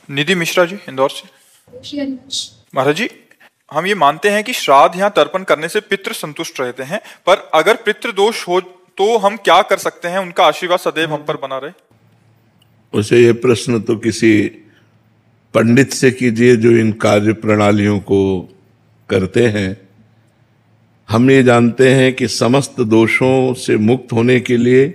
निधि मिश्रा जी, इंदौर से। महाराज जी, हम ये मानते हैं कि श्राद्ध या तर्पण करने से पितृ संतुष्ट रहते हैं, पर अगर पितृ दोष हो तो हम क्या कर सकते हैं उनका आशीर्वाद सदैव हम पर बना रहे? उसे ये प्रश्न तो किसी पंडित से कीजिए जो इन कार्य प्रणालियों को करते हैं। हम ये जानते हैं कि समस्त दोषों से मुक्त होने के लिए,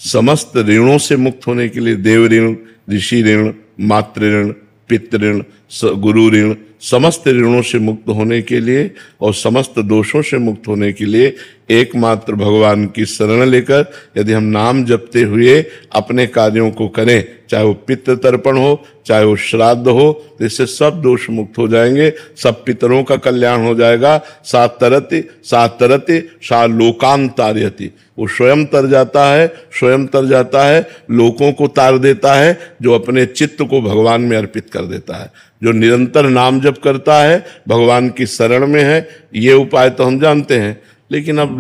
समस्त ऋणों से मुक्त होने के लिए, देव ऋण, ऋषि ऋण, मातृ ऋण, पितृ ऋण, गुरु ऋण, समस्त ऋणों से मुक्त होने के लिए और समस्त दोषों से मुक्त होने के लिए एकमात्र भगवान की शरण लेकर यदि हम नाम जपते हुए अपने कार्यों को करें, चाहे वो पितृ तर्पण हो, चाहे वो श्राद्ध हो, तो इससे सब दोष मुक्त हो जाएंगे, सब पितरों का कल्याण हो जाएगा। सातरति सातरति सा लोकान तारयति, वो स्वयं तर जाता है, स्वयं तर जाता है, लोगों को तार देता है, जो अपने चित्त को भगवान में अर्पित कर देता है, जो निरंतर नाम जप करता है, भगवान की शरण में है। ये उपाय तो हम जानते हैं, लेकिन अब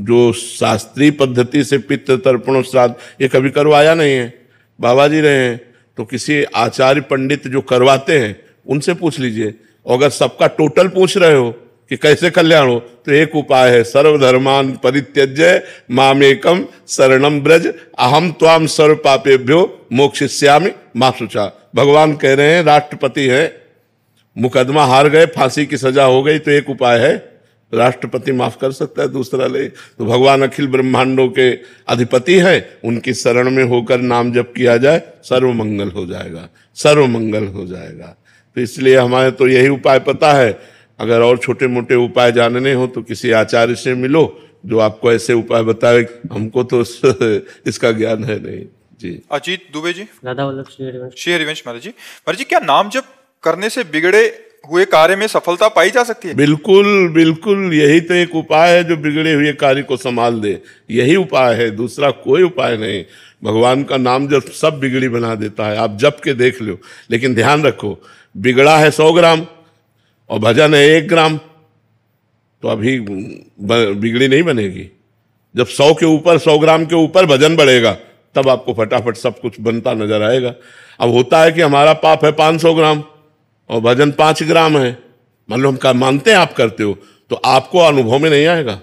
जो शास्त्रीय पद्धति से पितृ तर्पण श्राद्ध ये कभी करवाया नहीं है, बाबा जी रहे हैं, तो किसी आचार्य पंडित जो करवाते हैं उनसे पूछ लीजिए। अगर सबका टोटल पूछ रहे हो कि कैसे कल्याण हो, तो एक उपाय है, सर्वधर्मान परित्यज्य मामेकम शरणम ब्रज अहम त्वाम सर्व पापेभ्यो मोक्षयिष्यामि मा शुचा। भगवान कह रहे हैं, राष्ट्रपति हैं, मुकदमा हार गए, फांसी की सजा हो गई, तो एक उपाय है, राष्ट्रपति माफ कर सकता है, दूसरा ले। तो भगवान अखिल ब्रह्मांडों के अधिपति हैं, उनकी शरण में होकर नाम जप किया जाए, सर्व मंगल हो जाएगा, सर्व मंगल हो जाएगा। तो इसलिए हमारे तो यही उपाय पता है। अगर और छोटे मोटे उपाय जानने हो तो किसी आचार्य से मिलो जो आपको ऐसे उपाय बताए, हमको तो इसका ज्ञान है नहीं जी। अजीत दुबे जी, राधा वल्लभ श्री हरिवंश। श्री हरिवंश। महाराज जी, क्या नाम जप करने से बिगड़े हुए कार्य में सफलता पाई जा सकती है? बिल्कुल बिल्कुल, यही तो एक उपाय है जो बिगड़े हुए कार्य को संभाल दे, यही उपाय है, दूसरा कोई उपाय नहीं। भगवान का नाम जब सब बिगड़ी बना देता है, आप जप के देख लो। लेकिन ध्यान रखो, बिगड़ा है 100 ग्राम और भजन है 1 ग्राम, तो अभी बिगड़ी नहीं बनेगी। जब 100 के ऊपर, 100 ग्राम के ऊपर भजन बढ़ेगा, तब आपको फटाफट सब कुछ बनता नजर आएगा। अब होता है कि हमारा पाप है 500 ग्राम और भजन 5 ग्राम है, मान लो हम मानते हैं आप करते हो, तो आपको अनुभव में नहीं आएगा,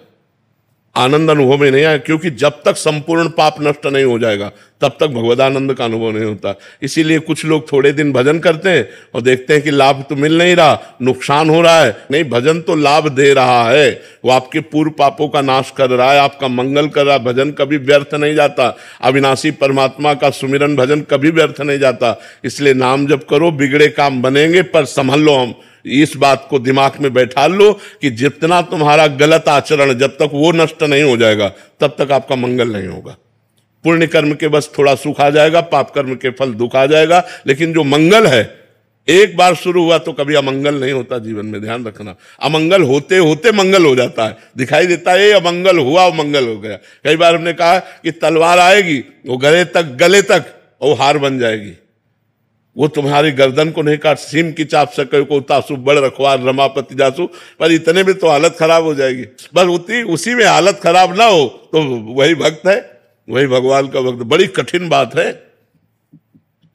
आनंद अनुभव में नहीं आएगा, क्योंकि जब तक संपूर्ण पाप नष्ट नहीं हो जाएगा तब तक भगवदानंद का अनुभव नहीं होता। इसीलिए कुछ लोग थोड़े दिन भजन करते हैं और देखते हैं कि लाभ तो मिल नहीं रहा, नुकसान हो रहा है। नहीं, भजन तो लाभ दे रहा है, वो आपके पूर्व पापों का नाश कर रहा है, आपका मंगल कर रहा है। भजन कभी व्यर्थ नहीं जाता, अविनाशी परमात्मा का सुमिरन भजन कभी व्यर्थ नहीं जाता। इसलिए नाम जप करो, बिगड़े काम बनेंगे, पर संभल लो। हम इस बात को दिमाग में बैठा लो कि जितना तुम्हारा गलत आचरण, जब तक वो नष्ट नहीं हो जाएगा तब तक आपका मंगल नहीं होगा। पुण्य कर्म के बस थोड़ा सुख आ जाएगा, पाप कर्म के फल दुख आ जाएगा, लेकिन जो मंगल है एक बार शुरू हुआ तो कभी अमंगल नहीं होता जीवन में। ध्यान रखना, अमंगल होते होते मंगल हो जाता है, दिखाई देता है ये अमंगल हुआ, मंगल हो गया। कई बार हमने कहा कि तलवार आएगी, वो गले तक वो हार बन जाएगी, वो तुम्हारी गर्दन को नहीं काट, सीम की चाप सके को तासु बड़ रखवार रमापति जासु, पर इतने में तो हालत खराब हो जाएगी। बस उसी में हालत खराब ना हो तो वही भक्त है, वही भगवान का भक्त। बड़ी कठिन बात है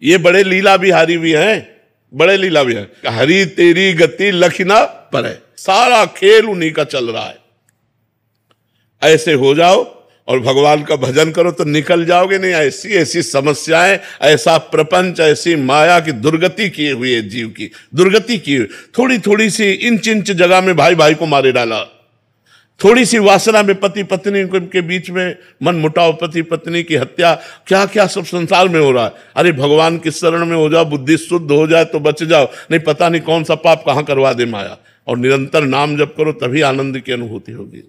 ये, बड़े लीला बिहारी भी हैं, बड़े लीला बिहारी। हरि तेरी गति लखना पर है, सारा खेल उन्हीं का चल रहा है। ऐसे हो जाओ और भगवान का भजन करो तो निकल जाओगे। नहीं, ऐसी ऐसी समस्याएं, ऐसा प्रपंच, ऐसी माया की दुर्गति किए हुई है, जीव की दुर्गति की हुई। थोड़ी थोड़ी सी इंच इंच जगह में भाई भाई को मारे डाला, थोड़ी सी वासना में पति पत्नी के बीच में मन मुटाव, पति पत्नी की हत्या, क्या क्या सब संसार में हो रहा है। अरे भगवान की शरण में हो जाओ, बुद्धि शुद्ध हो जाए तो बच जाओ, नहीं पता नहीं कौन सा पाप कहां करवा दे माया। और निरंतर नाम जप करो, तभी आनंद की अनुभूति होगी।